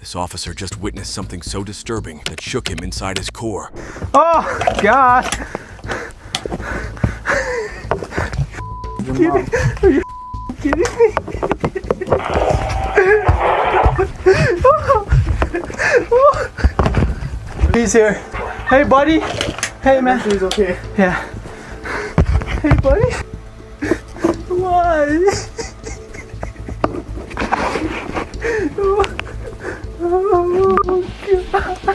This officer just witnessed something so disturbing that shook him inside his core. Oh, God. Are you kidding me? He's here. Hey, buddy. Hey, man. He's okay. Yeah. Hey, buddy. Why? Oh, God.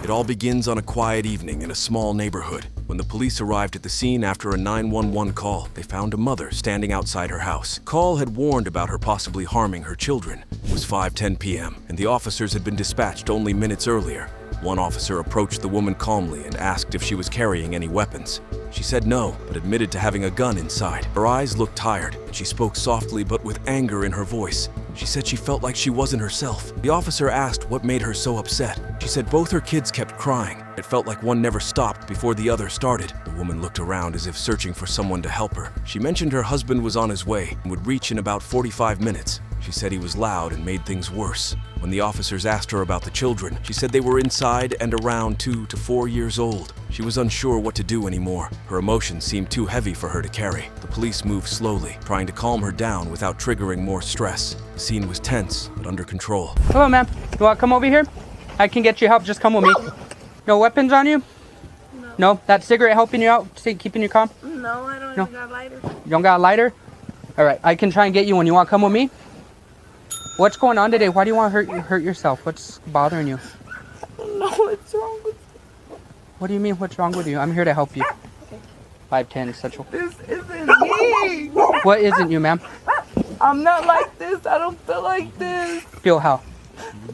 It all begins on a quiet evening in a small neighborhood. When the police arrived at the scene after a 911 call, they found a mother standing outside her house. Call had warned about her possibly harming her children. It was 5:10 p.m., and the officers had been dispatched only minutes earlier. One officer approached the woman calmly and asked if she was carrying any weapons. She said no, but admitted to having a gun inside. Her eyes looked tired, and she spoke softly but with anger in her voice. She said she felt like she wasn't herself. The officer asked what made her so upset. She said both her kids kept crying. It felt like one never stopped before the other started. The woman looked around as if searching for someone to help her. She mentioned her husband was on his way and would reach in about 45 minutes. She said he was loud and made things worse. When the officers asked her about the children, she said they were inside and around 2 to 4 years old. She was unsure what to do anymore. Her emotions seemed too heavy for her to carry. The police moved slowly, trying to calm her down without triggering more stress. The scene was tense, but under control. Hello, ma'am. You want to come over here? I can get you help. Just come with me. No weapons on you? No. No? That cigarette helping you out? Keeping you calm? No, I don't No. even got a lighter. You don't got a lighter? All right. I can try and get you one. You want to come with me? What's going on today? Why do you want to hurt yourself? What's bothering you? No, what's wrong with What do you mean, what's wrong with you? I'm here to help you. 5'10", such a... this? Isn't me. What isn't you, ma'am? I'm not like this. I don't feel like this. Feel how?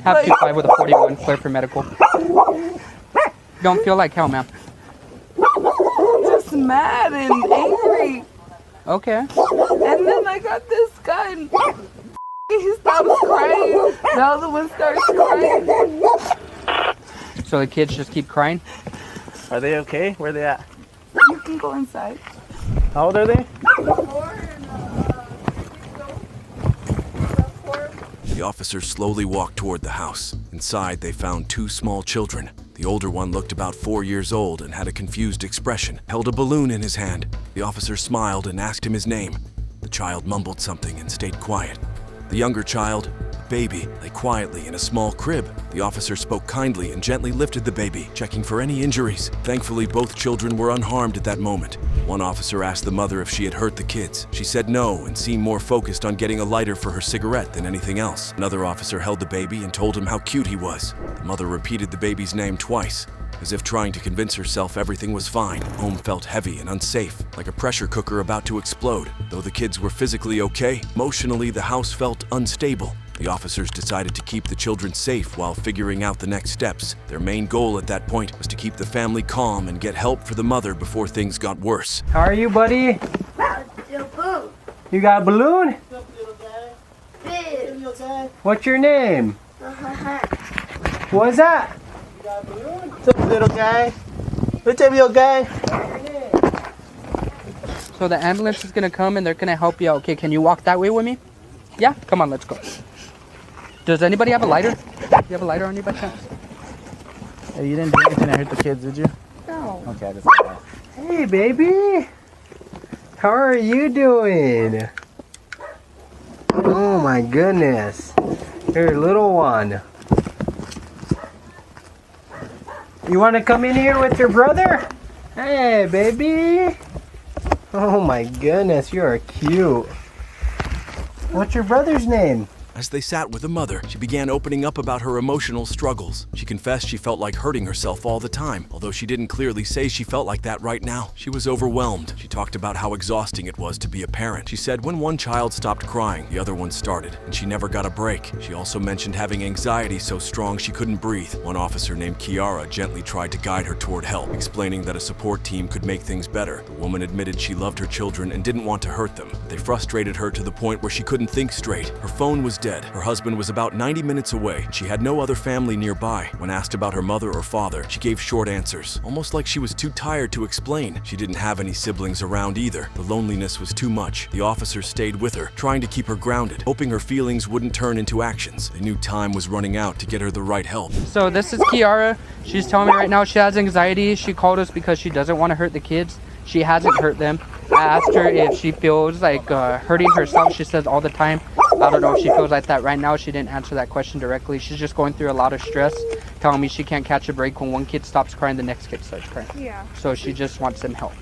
Have 2.5 with a 41, clear for medical. Don't feel like how, ma'am? Just mad and angry. Okay. And then I got this guy and he stops crying. The other one starts crying. So the kids just keep crying? Are they okay? Where are they at? You can go inside. How old are they? The officers slowly walked toward the house. Inside, they found 2 small children. The older one looked about 4 years old and had a confused expression, held a balloon in his hand. The officer smiled and asked him his name. The child mumbled something and stayed quiet. The younger child, a baby, lay quietly in a small crib. The officer spoke kindly and gently lifted the baby, checking for any injuries. Thankfully, both children were unharmed at that moment. One officer asked the mother if she had hurt the kids. She said no and seemed more focused on getting a lighter for her cigarette than anything else. Another officer held the baby and told him how cute he was. The mother repeated the baby's name twice, as if trying to convince herself everything was fine. Home felt heavy and unsafe, like a pressure cooker about to explode. Though the kids were physically okay, emotionally the house felt unstable. The officers decided to keep the children safe while figuring out the next steps. Their main goal at that point was to keep the family calm and get help for the mother before things got worse. How are you, buddy? You got a balloon? What's your name? What's that? What's up, little guy? What's up, little guy? So the ambulance is going to come and they're going to help you out. Okay, can you walk that way with me? Yeah? Come on, let's go. Does anybody have a lighter? You have a lighter on you by chance? Hey, you didn't do anything to hurt the kids, did you? No. Okay, that's fine. Hey, baby. How are you doing? Oh, my goodness. You're a little one. You want to come in here with your brother? Hey, baby. Oh, my goodness. You are cute. What's your brother's name? As they sat with the mother, she began opening up about her emotional struggles. She confessed she felt like hurting herself all the time, although she didn't clearly say she felt like that right now. She was overwhelmed. She talked about how exhausting it was to be a parent. She said when one child stopped crying, the other one started, and she never got a break. She also mentioned having anxiety so strong she couldn't breathe. One officer named Kiara gently tried to guide her toward help, explaining that a support team could make things better. The woman admitted she loved her children and didn't want to hurt them. They frustrated her to the point where she couldn't think straight. Her phone was dead. Her husband was about 90 minutes away. She had no other family nearby. When asked about her mother or father, she gave short answers, almost like she was too tired to explain. She didn't have any siblings around either. The loneliness was too much. The officers stayed with her, trying to keep her grounded, hoping her feelings wouldn't turn into actions. They knew time was running out to get her the right help. So this is Kiara. She's telling me right now she has anxiety. She called us because she doesn't want to hurt the kids. She hasn't hurt them. I asked her if she feels like hurting herself. She says all the time. I don't know if she feels like that right now. She didn't answer that question directly. She's just going through a lot of stress, telling me she can't catch a break. When one kid stops crying, the next kid starts crying. Yeah. So she just wants some help.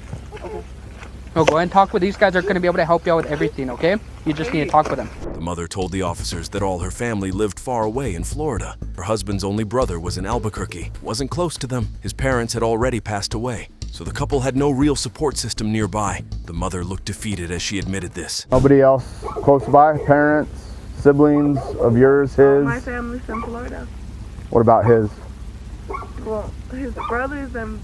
So go ahead and talk with these guys. They're going to be able to help you out with everything, okay? You just need to talk with them. The mother told the officers that all her family lived far away in Florida. Her husband's only brother was in Albuquerque, wasn't close to them. His parents had already passed away, so the couple had no real support system nearby. The mother looked defeated as she admitted this. Nobody else close by? Parents, siblings of yours, his? My family's in Florida. What about his? Well, his brother's in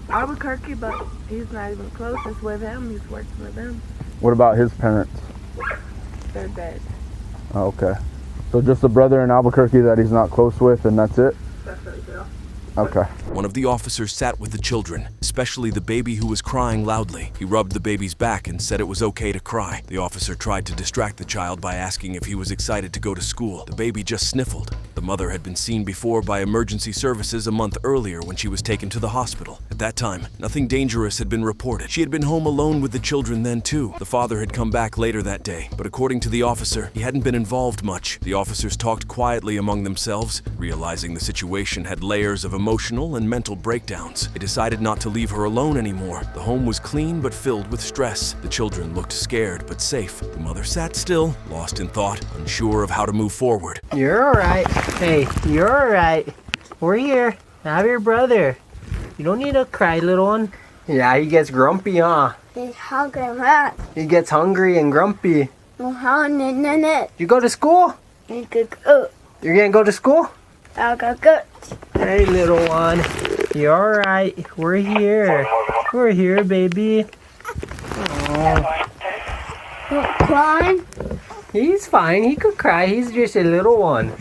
Albuquerque, but he's not even close. It's with him. He's working with them. What about his parents? They're dead. Oh, okay. So just a brother in Albuquerque that he's not close with, and that's it? That's it, yeah. Okay. One of the officers sat with the children, especially the baby who was crying loudly. He rubbed the baby's back and said it was okay to cry. The officer tried to distract the child by asking if he was excited to go to school. The baby just sniffled. The mother had been seen before by emergency services a month earlier when she was taken to the hospital. At that time, nothing dangerous had been reported. She had been home alone with the children then too. The father had come back later that day, but according to the officer, he hadn't been involved much. The officers talked quietly among themselves, realizing the situation had layers of emotional and mental breakdowns. They decided not to leave her alone anymore. The home was clean but filled with stress. The children looked scared but safe. The mother sat still, lost in thought, unsure of how to move forward. You're alright. Hey, you're alright. We're here. I'm your brother. You don't need to cry, little one. Yeah, he gets grumpy, huh? He's hungry, man. He gets hungry and grumpy. I'm hungry. You go to school? You could go. You're gonna go to school? I'll go good. Hey, little one. You alright? We're here. We're here, baby. Crying? He's fine. He could cry. He's just a little one.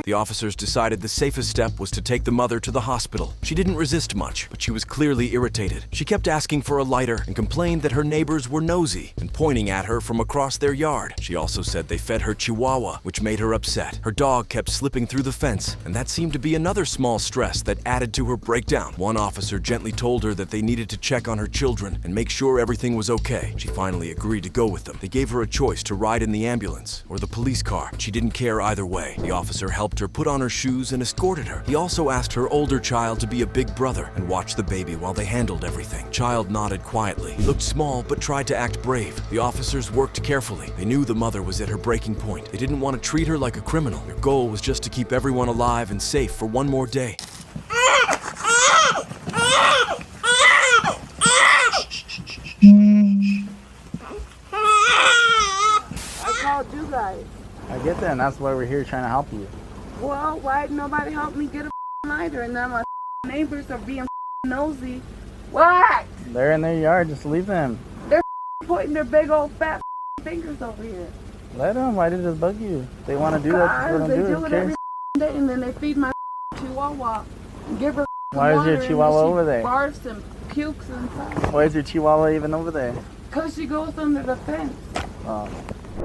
The officers decided the safest step was to take the mother to the hospital. She didn't resist much, but she was clearly irritated. She kept asking for a lighter and complained that her neighbors were nosy and pointing at her from across their yard. She also said they fed her chihuahua, which made her upset. Her dog kept slipping through the fence, and that seemed to be another small stress that added to her breakdown. One officer gently told her that they needed to check on her children and make sure everything was okay. She finally agreed to go with them. They gave her a choice to ride in the ambulance or the police car. She didn't care either way. The officer helped her put on her shoes and escorted her. He also asked her older child to be a big brother and watch the baby while they handled everything. Child nodded quietly. He looked small but tried to act brave. The officers worked carefully. They knew the mother was at her breaking point. They didn't want to treat her like a criminal. Their goal was just to keep everyone alive and safe for one more day. I called you guys. I get that, and that's why we're here trying to help you. Well, why did nobody help me get a lighter? And now my neighbors are being nosy. What? They're in their yard, just leave them. Pointing their big old fat fingers over here. Let them, why did it just bug you? They want to do that, just let them They do do it. it every day, and then they feed my chihuahua. And give her Why is water, your and chihuahua then she over there? barfs and pukes inside. Why is your chihuahua even over there? Because she goes under the fence. Oh.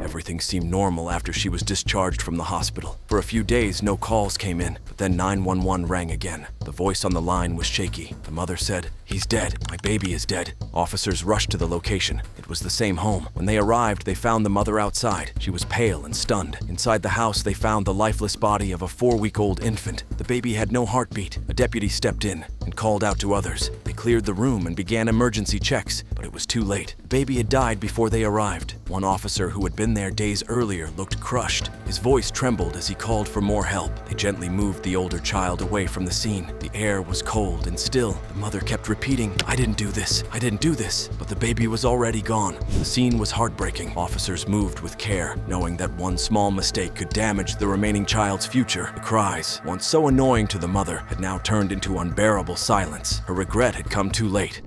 Everything seemed normal after she was discharged from the hospital. For a few days, no calls came in, but then 911 rang again. The voice on the line was shaky. The mother said, "He's dead. My baby is dead." Officers rushed to the location. It was the same home. When they arrived, they found the mother outside. She was pale and stunned. Inside the house, they found the lifeless body of a 4-week-old infant. The baby had no heartbeat. A deputy stepped in and called out to others. They cleared the room and began emergency checks, but it was too late. The baby had died before they arrived. One officer who had been there days earlier looked crushed. His voice trembled as he called for more help. They gently moved the older child away from the scene. The air was cold and still. The mother kept repeating, "I didn't do this. I didn't do this." But the baby was already gone. The scene was heartbreaking. Officers moved with care, knowing that one small mistake could damage the remaining child's future. The cries, once so annoying to the mother, had now turned into unbearable silence. Her regret had come too late.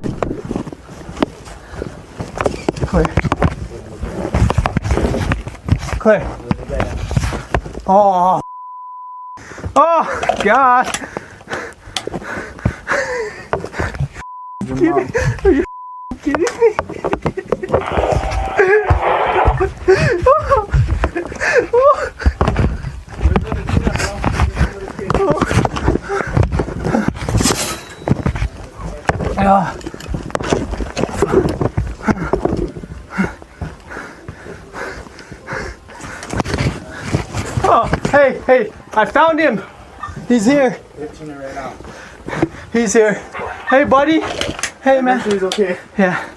Claire. Oh. Oh, God. Are you kidding me? Oh, hey, I found him. He's here. He's here. Hey, buddy. Hey, man. He's okay. Yeah.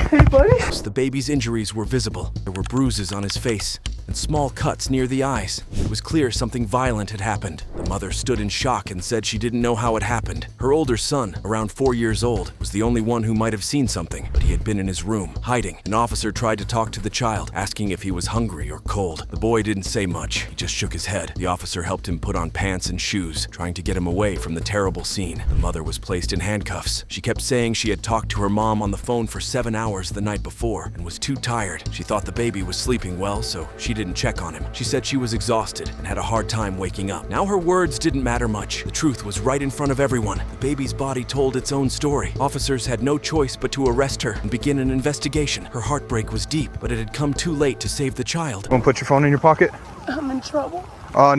Hey, buddy. The baby's injuries were visible. There were bruises on his face and small cuts near the eyes. It was clear something violent had happened. The mother stood in shock and said she didn't know how it happened. Her older son, around 4 years old, was the only one who might have seen something, but he had been in his room, hiding. An officer tried to talk to the child, asking if he was hungry or cold. The boy didn't say much. He just shook his head. The officer helped him put on pants and shoes, trying to get him away from the terrible scene. The mother was placed in handcuffs. She kept saying she had talked to her mom on the phone for 7 hours the night before and was too tired. She thought the baby was sleeping well, so she didn't check on him. She said she was exhausted and had a hard time waking up. Now her words didn't matter much. The truth was right in front of everyone. The baby's body told its own story. Officers had no choice but to arrest her and begin an investigation. Her heartbreak was deep, but it had come too late to save the child. Want to put your phone in your pocket? I'm in trouble. I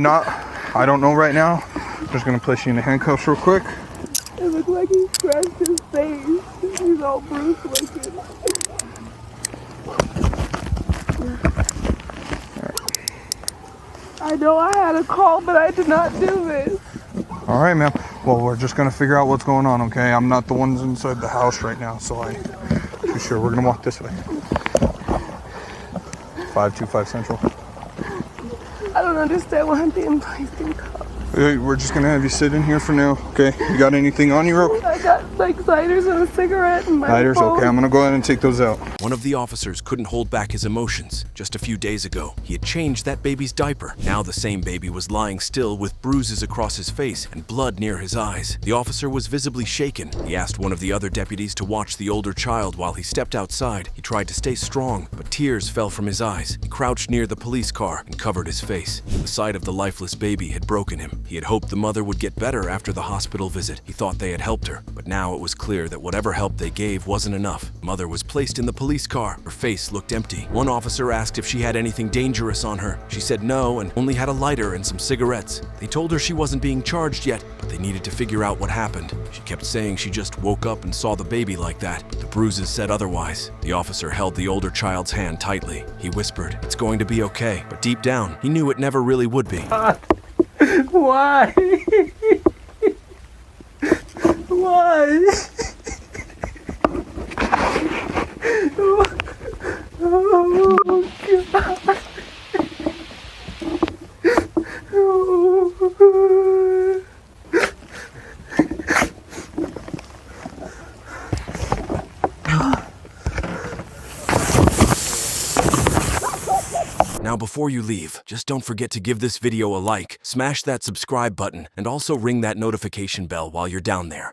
don't know right now. I'm just gonna place you in the handcuffs real quick. It looked like he scratched his face. He's all bruised looking. I know I had a call, but I did not do this. All right, ma'am. Well, we're just gonna figure out what's going on, okay? I'm not the ones inside the house right now, so I'm too sure. We're gonna walk this way. 525 Central. I don't understand why I'm being placed in cuffs. We're just gonna have you sit in here for now, okay? You got anything on you, Roke? I got like lighters and a cigarette and my Lighters, phone. okay. I'm gonna go ahead and take those out. One of the officers couldn't hold back his emotions. Just a few days ago, he had changed that baby's diaper. Now the same baby was lying still with bruises across his face and blood near his eyes. The officer was visibly shaken. He asked one of the other deputies to watch the older child while he stepped outside. He tried to stay strong, but tears fell from his eyes. He crouched near the police car and covered his face. The sight of the lifeless baby had broken him. He had hoped the mother would get better after the hospital visit. He thought they had helped her, but now it was clear that whatever help they gave wasn't enough. Mother was placed in the police car. Her face looked empty. One officer asked if she had anything dangerous on her. She said no and only had a lighter and some cigarettes. They told her she wasn't being charged yet, but they needed to figure out what happened. She kept saying she just woke up and saw the baby like that, but the bruises said otherwise. The officer held the older child's hand tightly. He whispered, "It's going to be okay," but deep down, he knew it never really would be. Why? Why? Oh, God. Now before you leave, just don't forget to give this video a like, smash that subscribe button, and also ring that notification bell while you're down there.